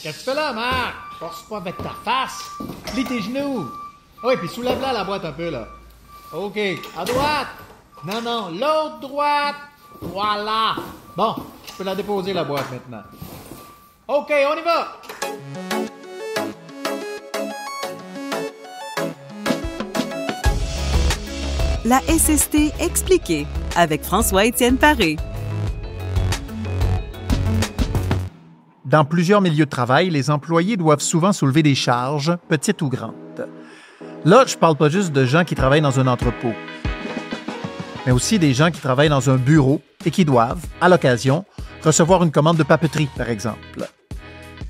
Qu'est-ce que tu fais là, Marc? Force pas avec ta face. Plie tes genoux. Oui, puis soulève-la la boîte un peu, là. OK. À droite. Non, l'autre droite. Voilà. Bon, je peux la déposer, la boîte, maintenant. OK, on y va. La SST expliquée avec François-Étienne Paré. Dans plusieurs milieux de travail, les employés doivent souvent soulever des charges, petites ou grandes. Là, je ne parle pas juste de gens qui travaillent dans un entrepôt, mais aussi des gens qui travaillent dans un bureau et qui doivent, à l'occasion, recevoir une commande de papeterie, par exemple.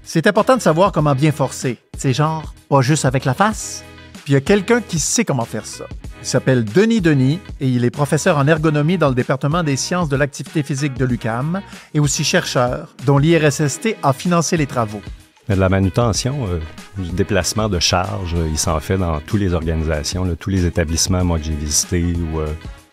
C'est important de savoir comment bien forcer. C'est genre, pas juste avec la face. Puis il y a quelqu'un qui sait comment faire ça. Il s'appelle Denis Denis et il est professeur en ergonomie dans le département des sciences de l'activité physique de l'UQAM et aussi chercheur, dont l'IRSST a financé les travaux. De la manutention, du déplacement de charges, il s'en fait dans toutes les organisations, là, tous les établissements moi, que j'ai visités où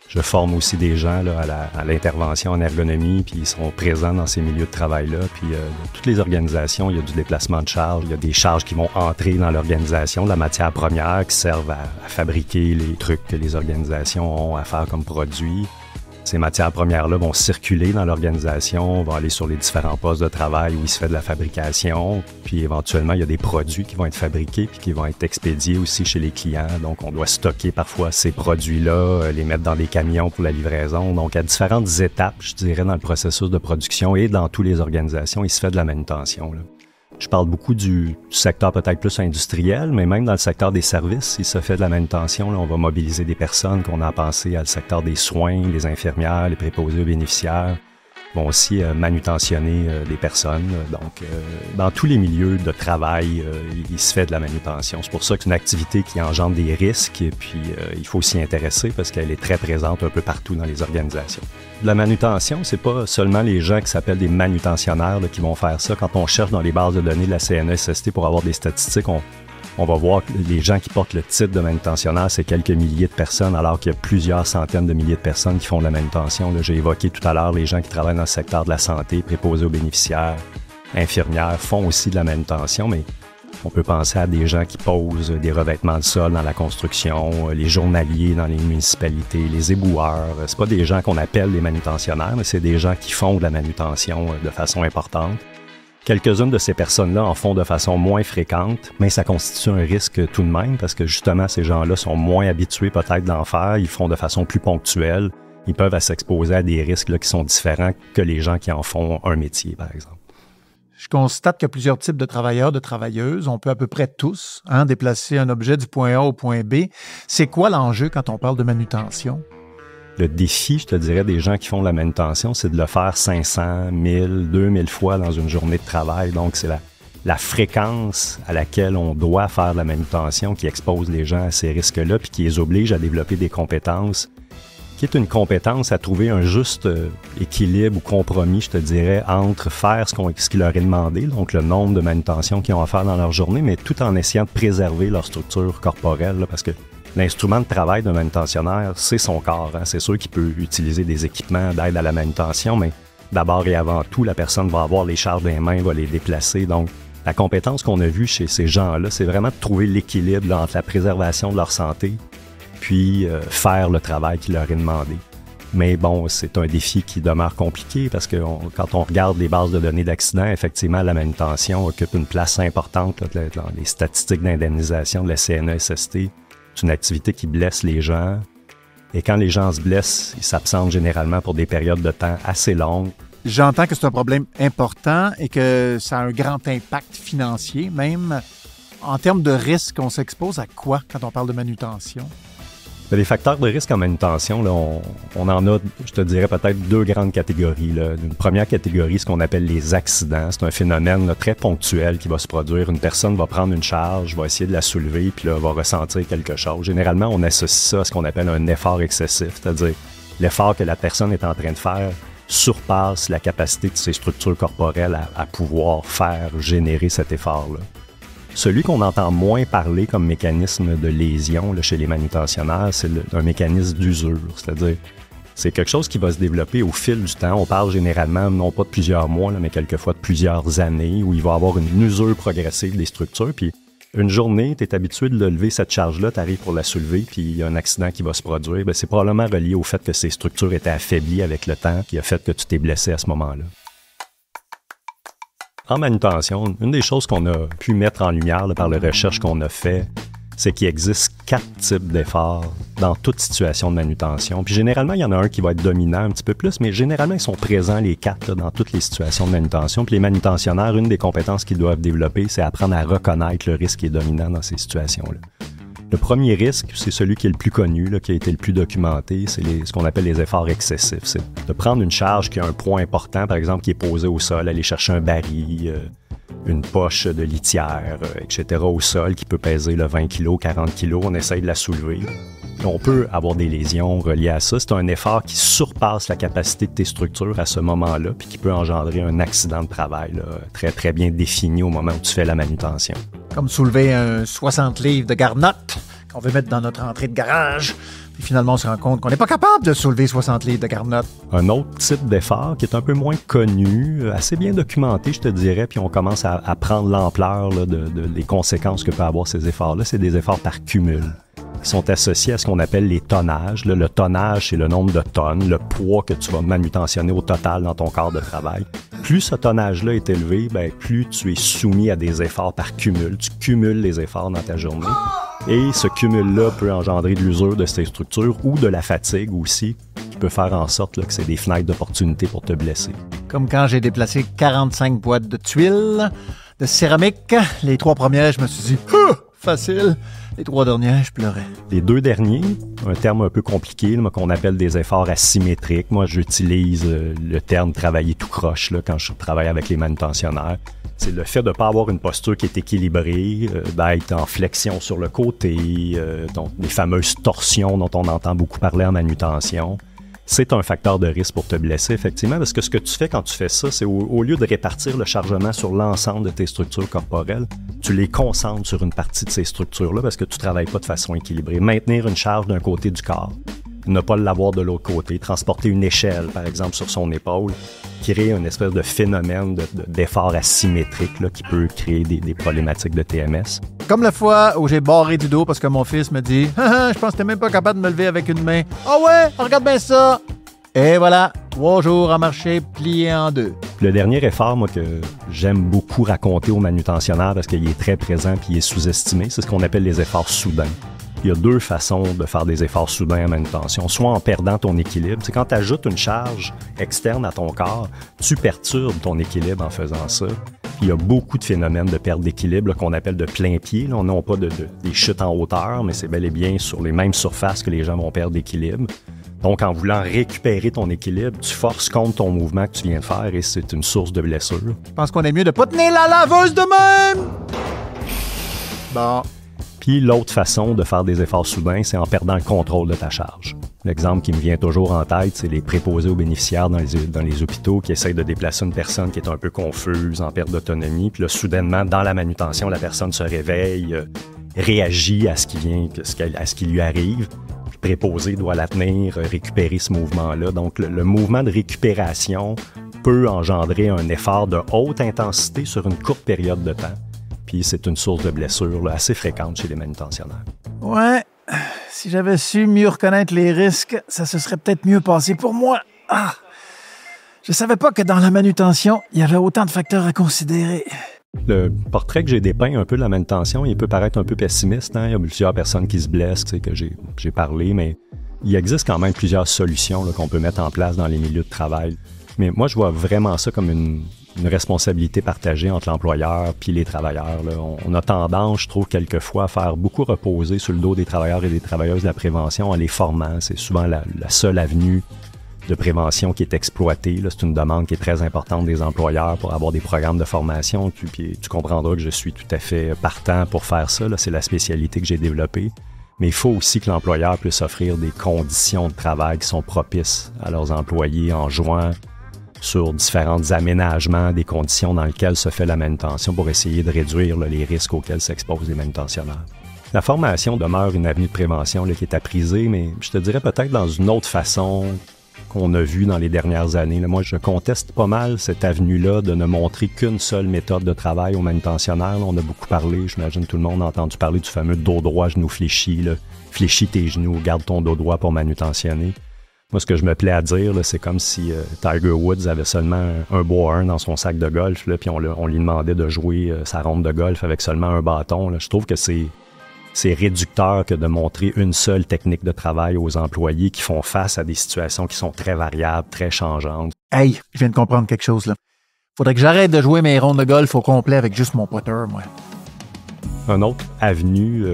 je forme aussi des gens là, à l'intervention en ergonomie, puis ils sont présents dans ces milieux de travail-là. Puis dans toutes les organisations, il y a du déplacement de charges. Il y a des charges qui vont entrer dans l'organisation, de la matière première qui servent à fabriquer les trucs que les organisations ont à faire comme produits. Ces matières premières-là vont circuler dans l'organisation, vont aller sur les différents postes de travail où il se fait de la fabrication. Puis éventuellement, il y a des produits qui vont être fabriqués puis qui vont être expédiés aussi chez les clients. Donc, on doit stocker parfois ces produits-là, les mettre dans des camions pour la livraison. Donc, à différentes étapes, je dirais, dans le processus de production et dans toutes les organisations, il se fait de la manutention, là. Je parle beaucoup du secteur peut-être plus industriel, mais même dans le secteur des services, il se fait de la manutention. Là, on va mobiliser des personnes qu'on a pensé à le secteur des soins, les infirmières, les préposés aux bénéficiaires. Ils vont aussi manutentionner des personnes. Donc, dans tous les milieux de travail, il se fait de la manutention. C'est pour ça que c'est une activité qui engendre des risques et puis il faut s'y intéresser parce qu'elle est très présente un peu partout dans les organisations. De la manutention, c'est pas seulement les gens qui s'appellent des manutentionnaires là, qui vont faire ça. Quand on cherche dans les bases de données de la CNESST pour avoir des statistiques, on va voir que les gens qui portent le titre de manutentionnaire, c'est quelques milliers de personnes, alors qu'il y a plusieurs centaines de milliers de personnes qui font de la manutention. Là, j'ai évoqué tout à l'heure les gens qui travaillent dans le secteur de la santé, préposés aux bénéficiaires, infirmières, font aussi de la manutention, mais on peut penser à des gens qui posent des revêtements de sol dans la construction, les journaliers dans les municipalités, les éboueurs. C'est pas des gens qu'on appelle des manutentionnaires, mais c'est des gens qui font de la manutention de façon importante. Quelques-unes de ces personnes-là en font de façon moins fréquente, mais ça constitue un risque tout de même parce que justement, ces gens-là sont moins habitués peut-être d'en faire, ils font de façon plus ponctuelle, ils peuvent s'exposer à des risques là, qui sont différents que les gens qui en font un métier, par exemple. Je constate qu'il y a plusieurs types de travailleurs, de travailleuses. On peut à peu près tous déplacer un objet du point A au point B. C'est quoi l'enjeu quand on parle de manutention? Le défi, je te dirais, des gens qui font de la manutention, c'est de le faire 500, 1000, 2000 fois dans une journée de travail. Donc, c'est la fréquence à laquelle on doit faire de la manutention qui expose les gens à ces risques-là puis qui les oblige à développer des compétences, qui est une compétence à trouver un juste équilibre ou compromis, je te dirais, entre faire ce qui leur est demandé, donc le nombre de manutentions qu'ils ont à faire dans leur journée, mais tout en essayant de préserver leur structure corporelle, là, parce que l'instrument de travail d'un manutentionnaire, c'est son corps. Hein. C'est sûr qu'il peut utiliser des équipements d'aide à la manutention, mais d'abord et avant tout, la personne va avoir les charges des mains, va les déplacer. Donc, la compétence qu'on a vue chez ces gens-là, c'est vraiment de trouver l'équilibre là, entre la préservation de leur santé puis faire le travail qui leur est demandé. Mais bon, c'est un défi qui demeure compliqué parce que quand on regarde les bases de données d'accidents, effectivement, la manutention occupe une place importante là, dans les statistiques d'indemnisation de la CNESST. C'est une activité qui blesse les gens. Et quand les gens se blessent, ils s'absentent généralement pour des périodes de temps assez longues. J'entends que c'est un problème important et que ça a un grand impact financier, même en termes de risque. On s'expose à quoi quand on parle de manutention? Les facteurs de risque en manutention, là, on en a, je te dirais, peut-être deux grandes catégories. Là. Une première catégorie, ce qu'on appelle les accidents. C'est un phénomène là, très ponctuel qui va se produire. Une personne va prendre une charge, va essayer de la soulever, puis là, va ressentir quelque chose. Généralement, on associe ça à ce qu'on appelle un effort excessif, c'est-à-dire l'effort que la personne est en train de faire surpasse la capacité de ses structures corporelles à pouvoir générer cet effort-là. Celui qu'on entend moins parler comme mécanisme de lésion là, chez les manutentionnaires, c'est un mécanisme d'usure, c'est-à-dire C'est quelque chose qui va se développer au fil du temps. On parle généralement, non pas de plusieurs mois, là, mais quelquefois de plusieurs années, où il va y avoir une usure progressive des structures. Puis une journée, tu es habitué de lever cette charge-là, tu arrives pour la soulever, puis il y a un accident qui va se produire. Bien, c'est probablement relié au fait que ces structures étaient affaiblies avec le temps, qui a fait que tu t'es blessé à ce moment-là. En manutention, une des choses qu'on a pu mettre en lumière là, par les recherches qu'on a fait, c'est qu'il existe 4 types d'efforts dans toute situation de manutention. Puis généralement, il y en a un qui va être dominant un petit peu plus, mais généralement, ils sont présents les 4 là, dans toutes les situations de manutention. Puis les manutentionnaires, une des compétences qu'ils doivent développer, c'est apprendre à reconnaître le risque qui est dominant dans ces situations-là. Le premier risque, c'est celui qui est le plus connu, là, qui a été le plus documenté, c'est ce qu'on appelle les efforts excessifs. C'est de prendre une charge qui a un poids important, par exemple, qui est posé au sol, aller chercher un baril, une poche de litière, etc. au sol, qui peut peser là, 20 kg, 40 kg, on essaye de la soulever. On peut avoir des lésions reliées à ça. C'est un effort qui surpasse la capacité de tes structures à ce moment-là, puis qui peut engendrer un accident de travail là, très, très bien défini au moment où tu fais la manutention. Comme soulever un 60 livres de garnotte qu'on veut mettre dans notre entrée de garage. Puis finalement, on se rend compte qu'on n'est pas capable de soulever 60 livres de garnotte. Un autre type d'effort qui est un peu moins connu, assez bien documenté, je te dirais, puis on commence à prendre l'ampleur là, des conséquences que peuvent avoir ces efforts-là, c'est des efforts par cumul. Ils sont associés à ce qu'on appelle les tonnages. Là, le tonnage, c'est le nombre de tonnes, le poids que tu vas manutentionner au total dans ton corps de travail. Plus ce tonnage-là est élevé, bien, plus tu es soumis à des efforts par cumul. Tu cumules les efforts dans ta journée. Et ce cumul-là peut engendrer de l'usure de ces structures ou de la fatigue aussi, qui peut faire en sorte là, que c'est des fenêtres d'opportunité pour te blesser. Comme quand j'ai déplacé 45 boîtes de tuiles, de céramique. Les 3 premières, je me suis dit « facile ». Les 3 dernières, je pleurais. Les 2 derniers, un terme un peu compliqué, là, qu'on appelle des efforts asymétriques. Moi, j'utilise le terme « travailler tout croche » là, quand je travaille avec les manutentionnaires. C'est le fait de ne pas avoir une posture qui est équilibrée, d'être en flexion sur le côté, donc les fameuses torsions dont on entend beaucoup parler en manutention. C'est un facteur de risque pour te blesser, effectivement, parce que ce que tu fais quand tu fais ça, c'est au lieu de répartir le chargement sur l'ensemble de tes structures corporelles, tu les concentres sur une partie de ces structures-là parce que tu ne travailles pas de façon équilibrée. Maintenir une charge d'un côté du corps, ne pas l'avoir de l'autre côté, transporter une échelle, par exemple, sur son épaule, créer une espèce de phénomène d'effort asymétrique là, qui peut créer des problématiques de TMS. Comme la fois où j'ai barré du dos parce que mon fils me dit « je pense que t'es même pas capable de me lever avec une main. »« Ah ouais, regarde bien ça! » Et voilà, 3 jours à marcher plié en 2. Le dernier effort, moi, que j'aime beaucoup raconter aux manutentionnaires parce qu'il est très présent et il est sous-estimé, c'est ce qu'on appelle les efforts soudains. Il y a 2 façons de faire des efforts soudains en manutention. Soit en perdant ton équilibre. C'est quand tu ajoutes une charge externe à ton corps, tu perturbes ton équilibre en faisant ça. Puis il y a beaucoup de phénomènes de perte d'équilibre là, qu'on appelle de plein pied. Là, on n'a pas des chutes en hauteur, mais c'est bel et bien sur les mêmes surfaces que les gens vont perdre d'équilibre. Donc, en voulant récupérer ton équilibre, tu forces contre ton mouvement que tu viens de faire et c'est une source de blessure. Je pense qu'on est mieux de pas tenir la laveuse de même! Bon. Puis l'autre façon de faire des efforts soudains, c'est en perdant le contrôle de ta charge. L'exemple qui me vient toujours en tête, c'est les préposés aux bénéficiaires dans les hôpitaux qui essayent de déplacer une personne qui est un peu confuse, en perte d'autonomie. Puis là, soudainement, dans la manutention, la personne se réveille, réagit à ce qui lui arrive. Le préposé doit la tenir, récupérer ce mouvement-là. Donc, le mouvement de récupération peut engendrer un effort de haute intensité sur une courte période de temps. Puis c'est une source de blessure là, assez fréquente chez les manutentionnaires. Ouais, si j'avais su mieux reconnaître les risques, ça se serait peut-être mieux passé pour moi. Ah, je savais pas que dans la manutention, il y avait autant de facteurs à considérer. Le portrait que j'ai dépeint un peu de la manutention, il peut paraître un peu pessimiste. Hein? Il y a plusieurs personnes qui se blessent, tu sais, que j'ai parlé, mais il existe quand même plusieurs solutions là, qu'on peut mettre en place dans les milieux de travail. Mais moi, je vois vraiment ça comme une responsabilité partagée entre l'employeur puis les travailleurs. Là. On a tendance, je trouve, quelquefois à faire beaucoup reposer sur le dos des travailleurs et des travailleuses de la prévention en les formant. C'est souvent la seule avenue de prévention qui est exploitée. Là. C'est une demande qui est très importante des employeurs pour avoir des programmes de formation. Puis tu comprendras que je suis tout à fait partant pour faire ça. Là. C'est la spécialité que j'ai développée. Mais il faut aussi que l'employeur puisse offrir des conditions de travail qui sont propices à leurs employés en jouant sur différents aménagements des conditions dans lesquelles se fait la manutention pour essayer de réduire là, les risques auxquels s'exposent les manutentionnaires. La formation demeure une avenue de prévention là, qui est à priser, mais je te dirais peut-être dans une autre façon qu'on a vu dans les dernières années. Là, moi, je conteste pas mal cette avenue-là de ne montrer qu'une seule méthode de travail aux manutentionnaires. Là, on a beaucoup parlé, j'imagine tout le monde a entendu parler du fameux dos droit, genou fléchi. Là. Fléchis tes genoux, garde ton dos droit pour manutentionner. Moi, ce que je me plais à dire, là, c'est comme si Tiger Woods avait seulement un bois 1 dans son sac de golf, là, puis on lui demandait de jouer sa ronde de golf avec seulement un bâton. Là. Je trouve que c'est réducteur que de montrer une seule technique de travail aux employés qui font face à des situations qui sont très variables, très changeantes. Hey, je viens de comprendre quelque chose, là. Faudrait que j'arrête de jouer mes rondes de golf au complet avec juste mon putter, moi. Un autre avenue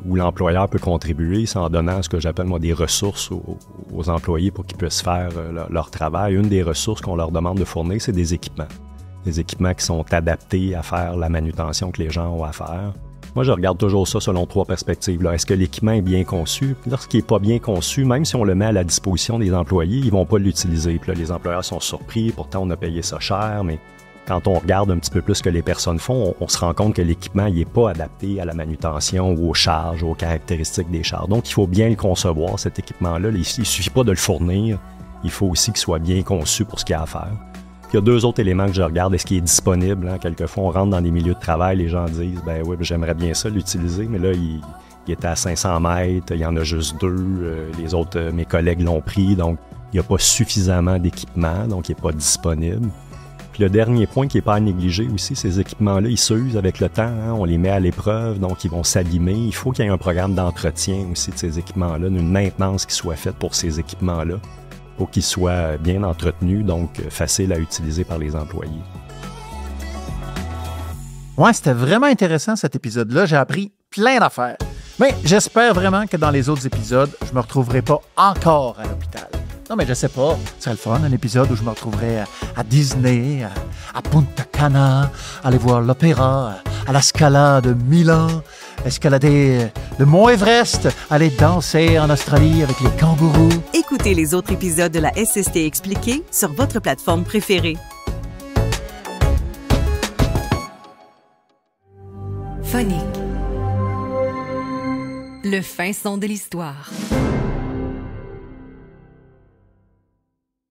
où l'employeur peut contribuer, c'est en donnant ce que j'appelle moi des ressources aux employés pour qu'ils puissent faire leur travail. Une des ressources qu'on leur demande de fournir, c'est des équipements. Des équipements qui sont adaptés à faire la manutention que les gens ont à faire. Moi, je regarde toujours ça selon 3 perspectives. Là. Est-ce que l'équipement est bien conçu? Lorsqu'il n'est pas bien conçu, même si on le met à la disposition des employés, ils ne vont pas l'utiliser. Puis là, les employeurs sont surpris, pourtant on a payé ça cher, mais quand on regarde un petit peu plus ce que les personnes font, on se rend compte que l'équipement n'est pas adapté à la manutention ou aux charges, aux caractéristiques des charges. Donc, il faut bien le concevoir, cet équipement-là. Il ne suffit pas de le fournir, il faut aussi qu'il soit bien conçu pour ce qu'il y a à faire. Il y a 2 autres éléments que je regarde. Est-ce qu'il est disponible? Hein? Quelquefois, on rentre dans des milieux de travail, les gens disent « ben oui, j'aimerais bien ça l'utiliser », mais là, il était à 500 mètres, il y en a juste 2, les autres, mes collègues l'ont pris, donc il n'y a pas suffisamment d'équipement, donc il n'est pas disponible. Puis le dernier point qui n'est pas à négliger aussi, ces équipements-là, ils s'usent avec le temps, hein? On les met à l'épreuve, donc ils vont s'abîmer. Il faut qu'il y ait un programme d'entretien aussi de ces équipements-là, une maintenance qui soit faite pour ces équipements-là, pour qu'ils soient bien entretenus, donc faciles à utiliser par les employés. Ouais, c'était vraiment intéressant cet épisode-là. J'ai appris plein d'affaires. Mais j'espère vraiment que dans les autres épisodes, je me retrouverai pas encore à l'hôpital. Non, mais je sais pas. Ce serait le fun, un épisode où je me retrouverai à Disney, à Punta Cana, aller voir l'opéra, à la Scala de Milan, escalader le mont Everest, aller danser en Australie avec les kangourous. Écoutez les autres épisodes de la SST expliquée sur votre plateforme préférée. Phonique. Le fin son de l'histoire.